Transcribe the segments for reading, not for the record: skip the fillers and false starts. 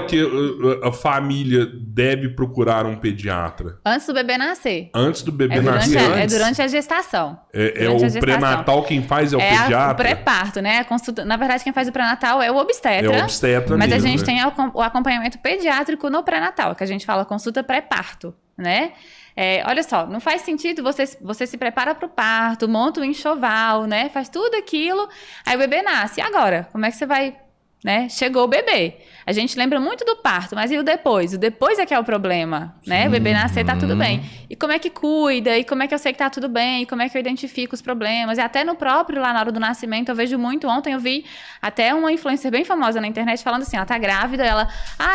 que a família deve procurar um pediatra? Antes do bebê nascer. Antes do bebê nascer? É durante a gestação. É o pré-natal quem faz é o pediatra? É o pré-parto, né? A consulta, na verdade, quem faz o pré-natal é o obstetra. É o obstetra mas mesmo, a gente né? tem o acompanhamento pediátrico no pré-natal, que a gente fala consulta pré-parto, né? Olha só, não faz sentido você se prepara para o parto, monta o enxoval, né? Faz tudo aquilo, aí o bebê nasce. E agora? Como é que você vai... Né? Chegou o bebê. A gente lembra muito do parto, mas e o depois? O depois é que é o problema, né? O bebê nascer, tá tudo bem. E como é que cuida? E como é que eu sei que tá tudo bem? E como é que eu identifico os problemas? E até no próprio, lá na hora do nascimento, eu vejo muito. Ontem eu vi até uma influencer bem famosa na internet falando assim, ela tá grávida, ela...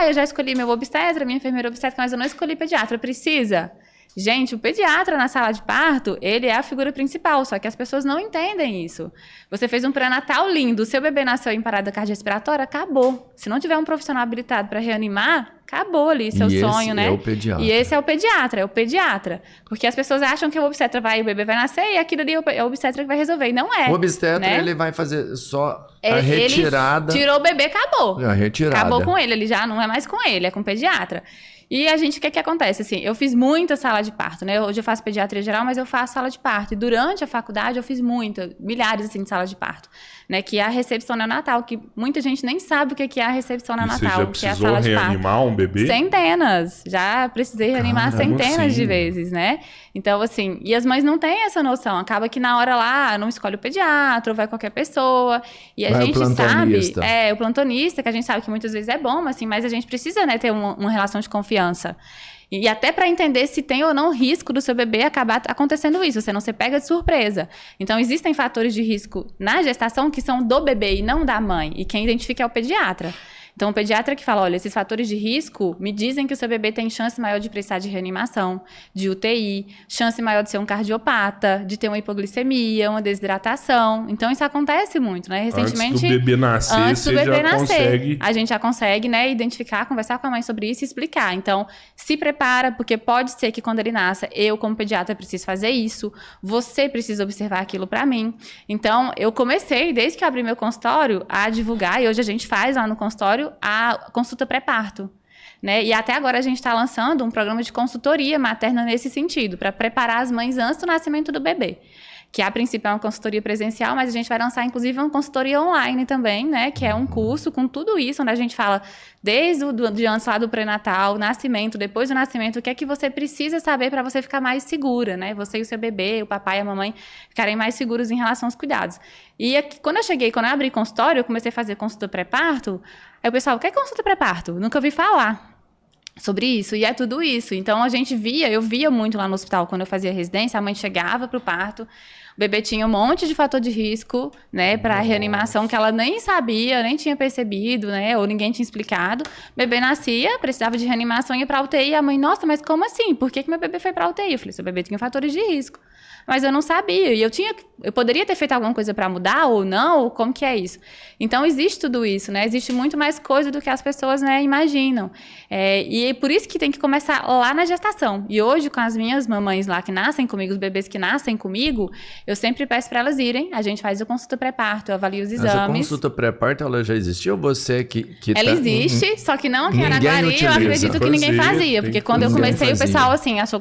eu já escolhi meu obstetra, minha enfermeira obstétrica, mas eu não escolhi pediatra. Precisa? Gente, o pediatra na sala de parto, ele é a figura principal, só que as pessoas não entendem isso. Você fez um pré-natal lindo, seu bebê nasceu em parada cardiorrespiratória, acabou. Se não tiver um profissional habilitado para reanimar, acabou ali seu sonho, né? E esse é o pediatra. E esse é o pediatra. Porque as pessoas acham que o obstetra o bebê vai nascer e aquilo ali é o obstetra que vai resolver. E não é. O obstetra, né? ele vai fazer só a retirada. Ele tirou o bebê, acabou. A retirada. Acabou com ele já não é mais com ele, é com o pediatra. E a gente, o que acontece? Assim, eu fiz muita sala de parto, né? Hoje eu faço pediatria geral, mas eu faço sala de parto. E durante a faculdade eu fiz milhares, assim, de salas de parto. Né, que é a recepção neonatal, que muita gente nem sabe o que é a recepção neonatal. Você já precisou reanimar um bebê? Centenas. Já precisei reanimar centenas de vezes, né? Então, assim, e as mães não têm essa noção. Acaba que na hora lá, não escolhe o pediatra, ou vai qualquer pessoa. E a gente sabe... o plantonista, que a gente sabe que muitas vezes é bom, assim, mas a gente precisa, né, ter uma relação de confiança. E até para entender se tem ou não risco do seu bebê acabar acontecendo isso, você não se pega de surpresa. Então, existem fatores de risco na gestação que são do bebê e não da mãe. E quem identifica é o pediatra. Então, o pediatra que fala, olha, esses fatores de risco me dizem que o seu bebê tem chance maior de precisar de reanimação, de UTI, chance maior de ser um cardiopata, de ter uma hipoglicemia, uma desidratação. Então, isso acontece muito, né? Recentemente... Antes do bebê nascer, consegue... A gente já consegue, né, identificar, conversar com a mãe sobre isso e explicar. Então, se prepara, porque pode ser que quando ele nasça, eu, como pediatra, preciso fazer isso. Você precisa observar aquilo para mim. Então, eu comecei, desde que eu abri meu consultório, a divulgar, e hoje a gente faz lá no consultório, a consulta pré-parto, né? E até agora a gente está lançando um programa de consultoria materna nesse sentido, para preparar as mães antes do nascimento do bebê. Que a princípio é uma consultoria presencial, mas a gente vai lançar, inclusive, uma consultoria online também, né? Que é um curso com tudo isso, onde a gente fala desde de antes lá do pré-natal, nascimento, depois do nascimento, o que é que você precisa saber para você ficar mais segura, né? Você e o seu bebê, o papai e a mamãe ficarem mais seguros em relação aos cuidados. E aqui, quando eu abri consultório, eu comecei a fazer consulta pré-parto, aí o pessoal, o que é consulta pré-parto? Nunca ouvi falar sobre isso, e é tudo isso. Então, eu via muito lá no hospital, quando eu fazia residência, a mãe chegava para o parto, o bebê tinha um monte de fator de risco, né, para reanimação que ela nem sabia, nem tinha percebido, né, ou ninguém tinha explicado. O bebê nascia, precisava de reanimação, ia para UTI, a mãe, nossa, mas como assim? Por que meu bebê foi para UTI? Eu falei, seu bebê tinha fatores de risco. Mas eu não sabia, e eu poderia ter feito alguma coisa para mudar ou não, ou como que é isso? Então, existe tudo isso, né? Existe muito mais coisa do que as pessoas, né, imaginam. E é por isso que tem que começar lá na gestação. E hoje, com as minhas mamães lá que nascem comigo, os bebês que nascem comigo, eu sempre peço para elas irem, a gente faz a consulta pré-parto, eu avalio os exames. Essa consulta pré-parto, ela já existia ou você que ela existe, só que não aqui em Araguari, eu acredito que ninguém fazia, porque quando eu comecei, o pessoal, assim, achou...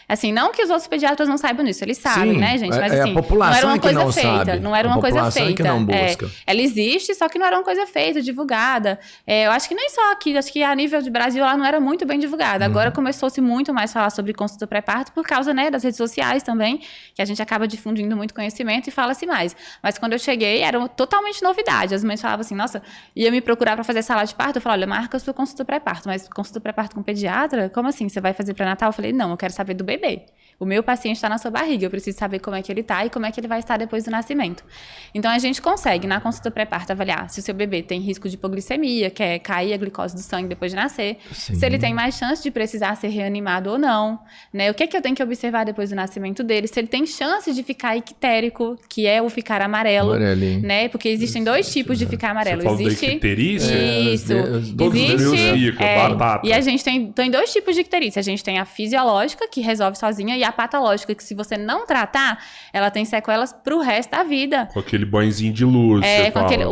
Assim, não que os outros pediatras não saibam disso, eles sabem, sim, né, gente? Mas assim, a população não era uma coisa que não feita, sabe. não era uma coisa feita. Que não busca. Ela existe, só que não era uma coisa feita, divulgada. Eu acho que nem só aqui, acho que a nível de Brasil ela não era muito bem divulgada. Agora começou-se muito mais a falar sobre consulta pré-parto por causa, né, das redes sociais também, que a gente acaba difundindo muito conhecimento e fala-se mais. Mas quando eu cheguei, era totalmente novidade. As mães falavam assim, nossa, ia me procurar para fazer sala de parto, eu falava, olha, marca a sua consulta pré-parto, mas consulta pré-parto com pediatra? Como assim? Você vai fazer pré-natal? Eu falei, não, eu quero saber do bebê. O meu paciente está na sua barriga, eu preciso saber como é que ele está e como é que ele vai estar depois do nascimento. Então, a gente consegue, na consulta pré-parto, avaliar se o seu bebê tem risco de hipoglicemia, que é cair a glicose do sangue depois de nascer, sim, se ele tem mais chance de precisar ser reanimado ou não, né? O que é que eu tenho que observar depois do nascimento dele, se ele tem chance de ficar ictérico, que é o ficar amarelo, né? Porque existem dois tipos de ficar amarelo. Você existe da icterícia? Isso. Todos os meus ficam, batata. E a gente tem dois tipos de icterícia. A gente tem a fisiológica, que resolve resolve sozinha, e a patológica, que se você não tratar, ela tem sequelas pro resto da vida. Com aquele banhozinho de luz.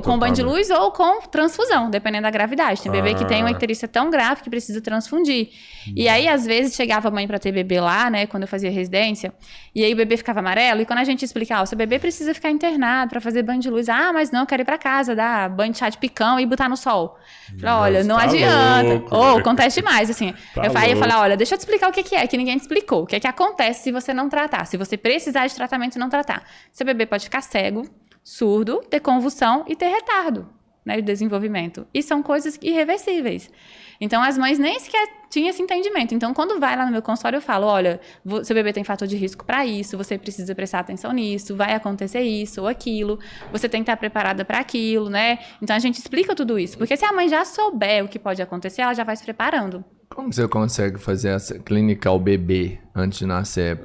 Com banho de luz ou com transfusão, dependendo da gravidade. Tem bebê que tem uma icterícia tão grave que precisa transfundir. E aí, às vezes, chegava a mãe pra ter bebê lá, né, quando eu fazia residência, e aí o bebê ficava amarelo, e quando a gente explica, o seu bebê precisa ficar internado pra fazer banho de luz. Mas não, eu quero ir pra casa, dar banho de chá de picão e botar no sol. Falei, olha, não adianta. Ou acontece demais, assim. Aí eu falei, olha, deixa eu te explicar o que é, que ninguém te explicou. O que é que acontece se você não tratar, se você precisar de tratamento e não tratar. Seu bebê pode ficar cego, surdo, ter convulsão e ter retardo, né, de desenvolvimento. E são coisas irreversíveis. Então, as mães nem sequer tinham esse entendimento. Então, quando vai lá no meu consultório, eu falo, olha, seu bebê tem fator de risco para isso, você precisa prestar atenção nisso, vai acontecer isso ou aquilo, você tem que estar preparada para aquilo, né? Então, a gente explica tudo isso. Porque se a mãe já souber o que pode acontecer, ela já vai se preparando. Como você consegue fazer essa clínica ao bebê antes de nascer?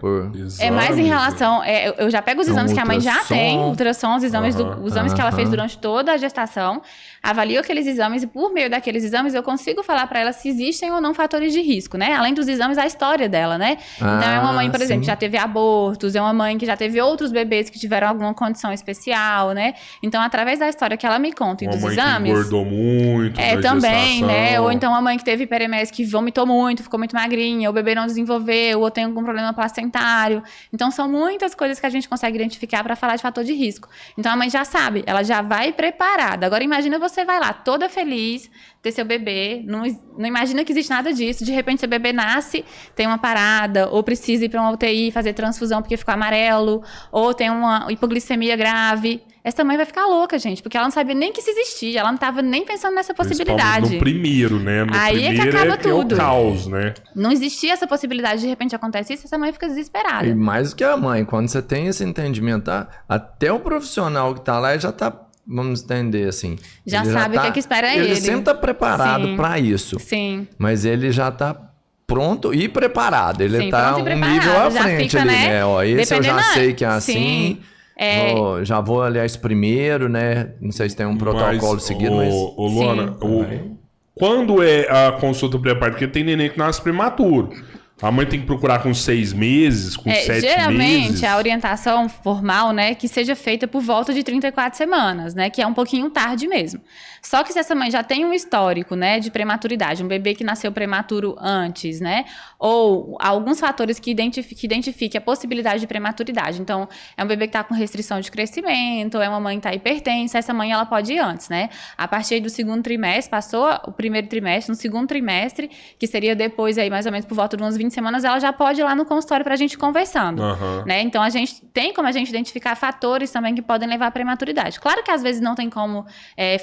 É mais em relação... eu já pego os exames que a mãe já tem, ultrassom, os exames, os exames que ela fez durante toda a gestação, avalio aqueles exames e por meio daqueles exames eu consigo falar para ela se existem ou não fatores de risco, né? Além dos exames, a história dela, né? Então, é uma mãe, por exemplo, que já teve abortos, é uma mãe que já teve outros bebês que tiveram alguma condição especial, né? Então, através da história que ela me conta e dos exames... Uma mãe que engordou muito também, gestação. né? Ou então uma mãe que teve hiperemese que vomitou muito, ficou muito magrinha, o bebê não desenvolveu, ou tem algum problema placentário. Então, são muitas coisas que a gente consegue identificar para falar de fator de risco. Então, a mãe já sabe, ela já vai preparada. Agora, imagina você vai lá toda feliz, ter seu bebê, não imagina que existe nada disso, de repente seu bebê nasce, tem uma parada, ou precisa ir para uma UTI, fazer transfusão porque ficou amarelo, ou tem uma hipoglicemia grave. Essa mãe vai ficar louca, gente, porque ela não sabia nem que isso existia, ela não estava nem pensando nessa possibilidade. No primeiro, né? No aí primeiro é que acaba tudo. É o caos, né? Não existia essa possibilidade, de repente acontece isso, essa mãe fica desesperada. E mais do que a mãe, quando você tem esse entendimento, até o profissional que tá lá já tá, vamos entender assim. Já sabe o que espera ele. Ele sempre tá preparado para isso. Sim. Mas ele já tá pronto e preparado. Ele tá um preparado, nível à frente fica, ali, né? Ó, esse eu já sei que é assim. Já vou, aliás, primeiro, né? Não sei se tem um protocolo seguido, mas... Luana, quando é a consulta pré-parto? Porque tem neném que nasce prematuro. A mãe tem que procurar com 6 meses, com 7 meses? Geralmente, a orientação formal, né, que seja feita por volta de 34 semanas, né, que é um pouquinho tarde mesmo. Só que se essa mãe já tem um histórico, né, de prematuridade, um bebê que nasceu prematuro antes, né, ou alguns fatores que identifique a possibilidade de prematuridade. Então, é um bebê que está com restrição de crescimento, ou é uma mãe que está hipertensa, essa mãe ela pode ir antes, né. A partir do segundo trimestre, passou o primeiro trimestre, no segundo trimestre, que seria depois aí mais ou menos por volta de umas 20 semanas, ela já pode ir lá no consultório pra gente conversando, né? Então, a gente tem como a gente identificar fatores também que podem levar à prematuridade. Claro que às vezes não tem como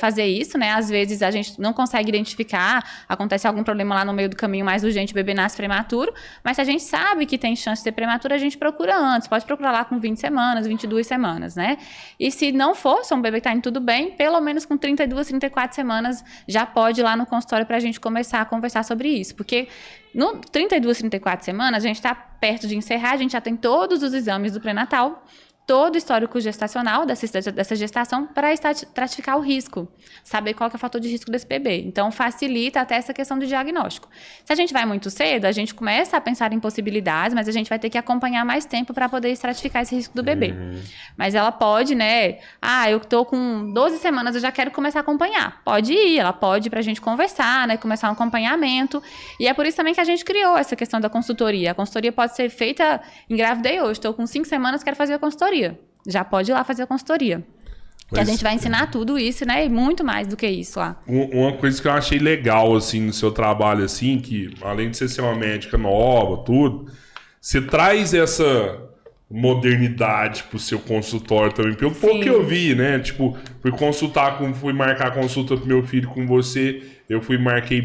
fazer isso, né? Às vezes a gente não consegue identificar, acontece algum problema lá no meio do caminho mais urgente, o bebê nasce prematuro, mas se a gente sabe que tem chance de ser prematuro, a gente procura antes, pode procurar lá com 20 semanas, 22 semanas, né? E se não for, se um bebê que tá indo tudo bem, pelo menos com 32, 34 semanas, já pode ir lá no consultório pra gente começar a conversar sobre isso, porque no 32, 34 semanas, a gente está perto de encerrar, a gente já tem todos os exames do pré-natal, todo o histórico gestacional dessa gestação para estratificar o risco, saber qual que é o fator de risco desse bebê. Então, facilita até essa questão do diagnóstico. Se a gente vai muito cedo, a gente começa a pensar em possibilidades, mas a gente vai ter que acompanhar mais tempo para poder estratificar esse risco do bebê. Mas ela pode, né? Eu tô com 12 semanas, eu já quero começar a acompanhar. Pode ir, ela pode ir pra gente conversar, né? Começar um acompanhamento. E é por isso também que a gente criou essa questão da consultoria. A consultoria pode ser feita, engravidei hoje, estou com 5 semanas, quero fazer a consultoria. Já pode ir lá fazer a consultoria. Que a gente vai ensinar tudo isso, né? E muito mais do que isso lá. Uma coisa que eu achei legal, assim, no seu trabalho, assim, que além de você ser uma médica nova, tudo, você traz essa modernidade pro seu consultório também. Pelo pouco que eu vi, né? Tipo, fui marcar a consulta pro meu filho com você, eu marquei